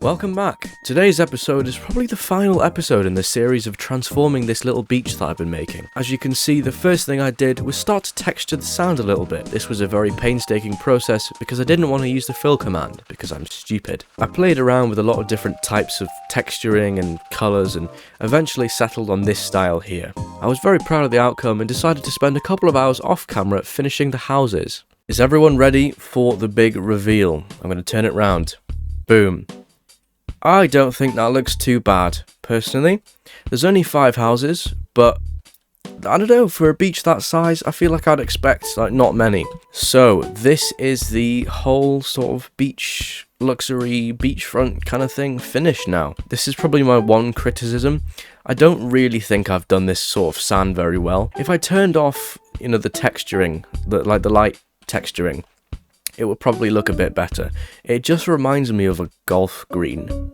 Welcome back. Today's episode is probably the final episode in the series of transforming this little beach that I've been making. As you can see, the first thing I did was start to texture the sound a little bit. This was a very painstaking process because I didn't want to use the fill command because I'm stupid. I played around with a lot of different types of texturing and colours and eventually settled on this style here. I was very proud of the outcome and decided to spend a couple of hours off camera finishing the houses. Is everyone ready for the big reveal? I'm going to turn it round. Boom. I don't think that looks too bad, personally. There's only 5 houses, but I don't know, for a beach that size, I feel like I'd expect, not many. So, this is the whole sort of beach, luxury, beachfront kind of thing finished now. This is probably my one criticism. I don't really think I've done this sort of sand very well. If I turned off, the texturing, the light texturing, it would probably look a bit better. It just reminds me of a golf green.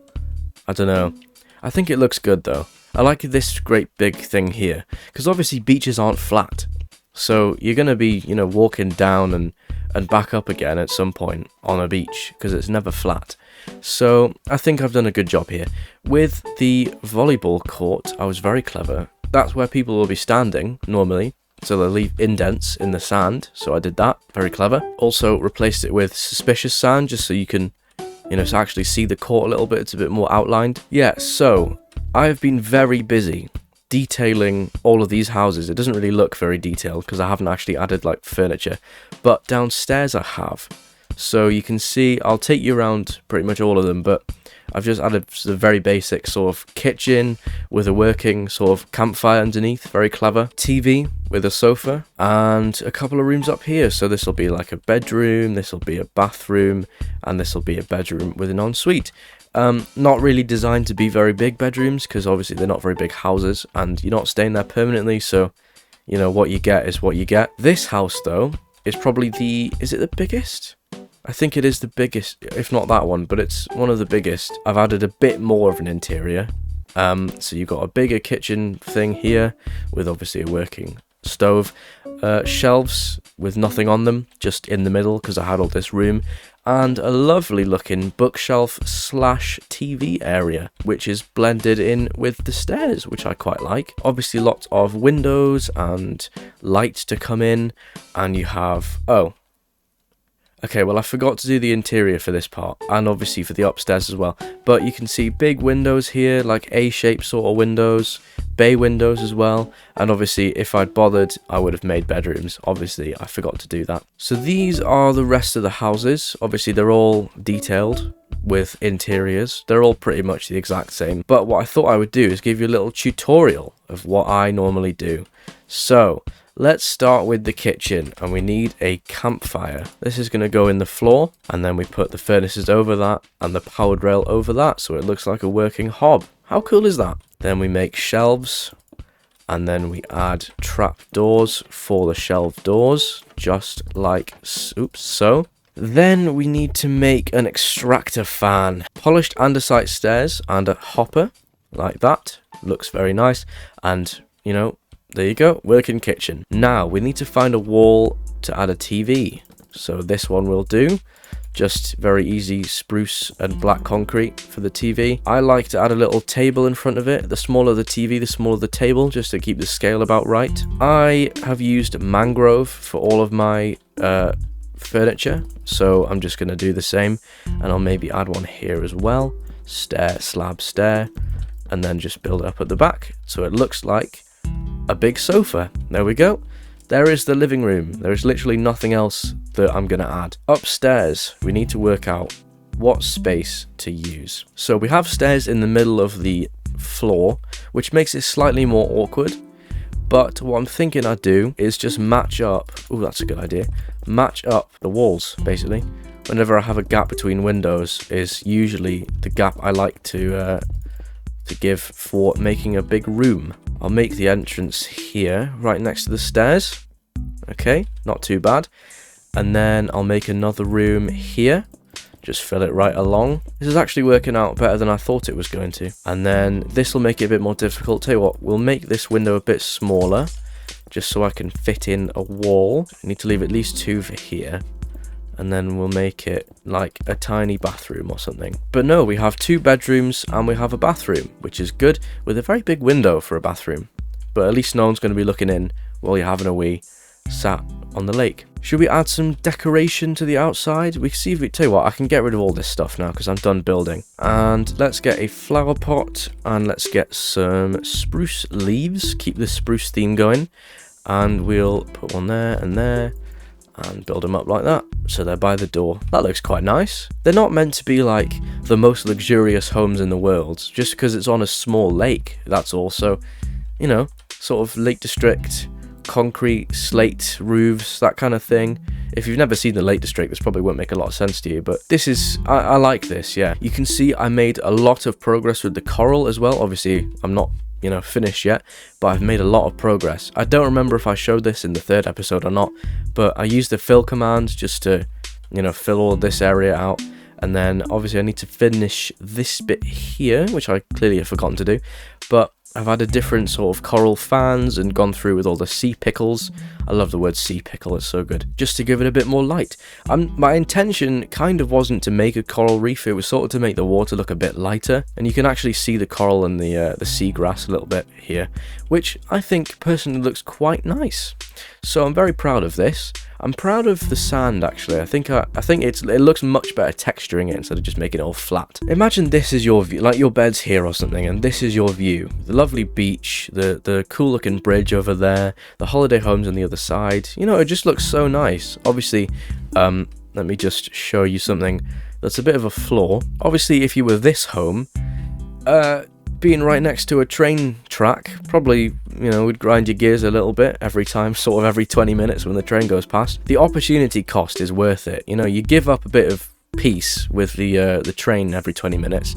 I don't know. I think it looks good though. I like this great big thing here, because obviously beaches aren't flat. So you're going to be, walking down and back up again at some point on a beach, because it's never flat. So I think I've done a good job here. With the volleyball court, I was very clever. That's where people will be standing normally. So they'll leave indents in the sand, so I did that, very clever. Also replaced it with suspicious sand, just so you can, to actually see the court a little bit, it's a bit more outlined. Yeah, so I've been very busy detailing all of these houses. It doesn't really look very detailed, because I haven't actually added, furniture. But downstairs I have. So you can see, I'll take you around pretty much all of them, but I've just added the very basic sort of kitchen with a working sort of campfire underneath, very clever. TV with a sofa and a couple of rooms up here. So this will be like a bedroom, this will be a bathroom, and this will be a bedroom with an ensuite. Not really designed to be very big bedrooms because obviously they're not very big houses and you're not staying there permanently. So, what you get is what you get. This house though is probably is it the biggest? I think it is the biggest, if not that one, but it's one of the biggest. I've added a bit more of an interior. So you've got a bigger kitchen thing here with obviously a working stove. Shelves with nothing on them, just in the middle because I had all this room. And a lovely looking bookshelf / TV area, which is blended in with the stairs, which I quite like. Obviously lots of windows and lights to come in. And you have, okay, well I forgot to do the interior for this part, and obviously for the upstairs as well. But you can see big windows here, like A-shaped sort of windows, bay windows as well. And obviously if I'd bothered, I would have made bedrooms. Obviously I forgot to do that. So these are the rest of the houses. Obviously they're all detailed with interiors. They're all pretty much the exact same. But what I thought I would do is give you a little tutorial of what I normally do. So let's start with the kitchen, and we need a campfire. This is going to go in the floor, and then we put the furnaces over that and the powered rail over that, so it looks like a working hob. How cool is that? Then we make shelves, and then we add trap doors for the shelf doors, just like so. Then we need to make an extractor fan. Polished andesite stairs and a hopper, like that. Looks very nice, and, there you go, working kitchen. Now, we need to find a wall to add a TV. So this one will do. Just very easy spruce and black concrete for the TV. I like to add a little table in front of it. The smaller the TV, the smaller the table, just to keep the scale about right. I have used mangrove for all of my furniture. So I'm just going to do the same. And I'll maybe add one here as well. Stair, slab, stair. And then just build it up at the back. So it looks like a big sofa. There we go. There is the living room. There is literally nothing else that I'm going to add. Upstairs, we need to work out what space to use. So we have stairs in the middle of the floor, which makes it slightly more awkward. But what I'm thinking I'd do is just match up. Oh, that's a good idea. Match up the walls, basically. Whenever I have a gap between windows is usually the gap I like to give for making a big room. I'll make the entrance here, right next to the stairs. Okay, not too bad. And then I'll make another room here. Just fill it right along. This is actually working out better than I thought it was going to. And then this will make it a bit more difficult. Tell you what, we'll make this window a bit smaller, just so I can fit in a wall. I need to leave at least 2 for here. and then we'll make it like a tiny bathroom or something. But no, we have 2 bedrooms and we have a bathroom, which is good, with a very big window for a bathroom. But at least no one's going to be looking in while you're having a wee sat on the lake. Should we add some decoration to the outside? We can see if we, tell you what, I can get rid of all this stuff now because I'm done building. And let's get a flower pot and let's get some spruce leaves. Keep the spruce theme going. And we'll put one there and build them up like that. So they're by the door. That looks quite nice. They're not meant to be like the most luxurious homes in the world, just because it's on a small lake. That's also, you know, sort of Lake District, concrete, slate roofs, that kind of thing. If you've never seen the Lake District, this probably won't make a lot of sense to you, but this is, I like this, yeah. You can see I made a lot of progress with the coral as well. Obviously, I'm not, you know, finished yet, but I've made a lot of progress. I don't remember if I showed this in the 3rd episode or not, but I used the fill command just to, you know, fill all this area out. And then obviously I need to finish this bit here, which I clearly have forgotten to do, but I've added different sort of coral fans and gone through with all the sea pickles. I love the word sea pickle, it's so good. Just to give it a bit more light. My intention kind of wasn't to make a coral reef, it was sort of to make the water look a bit lighter. And you can actually see the coral and the seagrass a little bit here, which I think personally looks quite nice. So I'm very proud of this. I'm proud of the sand actually. I think it looks much better texturing it instead of just making it all flat. Imagine this is your view, like your bed's here or something, and this is your view. The lovely beach, the cool looking bridge over there, the holiday homes on the other side. You know, it just looks so nice. Obviously, let me just show you something that's a bit of a flaw. Obviously, if you were this home, being right next to a train track probably, you know, would grind your gears a little bit every time, sort of every 20 minutes when the train goes past. The opportunity cost is worth it. You know, you give up a bit of peace with the train every 20 minutes,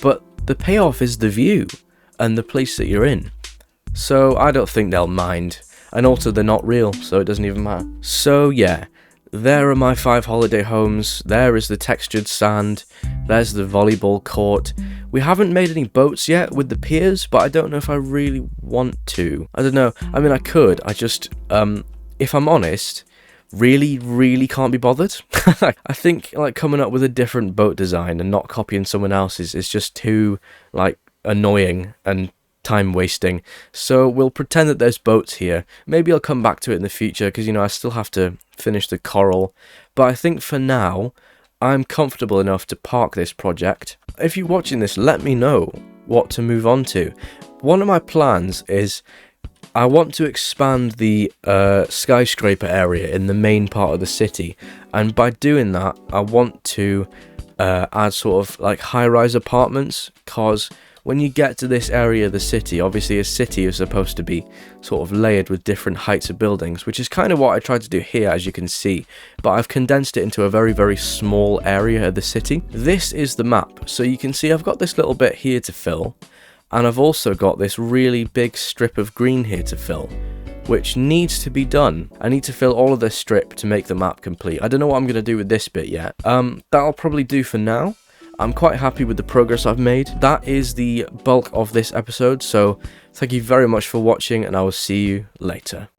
but the payoff is the view and the place that you're in. So I don't think they'll mind. And also they're not real, so it doesn't even matter. So yeah, there are my 5 holiday homes. There is the textured sand. There's the volleyball court. We haven't made any boats yet with the piers, but I don't know if I really want to. I don't know. I mean, I could. I just, if I'm honest, really can't be bothered. I think, like, coming up with a different boat design and not copying someone else's is just too, like, annoying and time wasting. So we'll pretend that there's boats here. Maybe I'll come back to it in the future because, you know, I still have to finish the coral. But I think for now, I'm comfortable enough to park this project. If you're watching this, let me know what to move on to. One of my plans is I want to expand the skyscraper area in the main part of the city. And by doing that, I want to add sort of like high-rise apartments, because when you get to this area of the city, obviously a city is supposed to be sort of layered with different heights of buildings, which is kind of what I tried to do here, as you can see, but I've condensed it into a very small area of the city. This is the map, so you can see I've got this little bit here to fill, and I've also got this really big strip of green here to fill, which needs to be done. I need to fill all of this strip to make the map complete. I don't know what I'm going to do with this bit yet. That'll probably do for now. I'm quite happy with the progress I've made. That is the bulk of this episode, so thank you very much for watching, and I will see you later.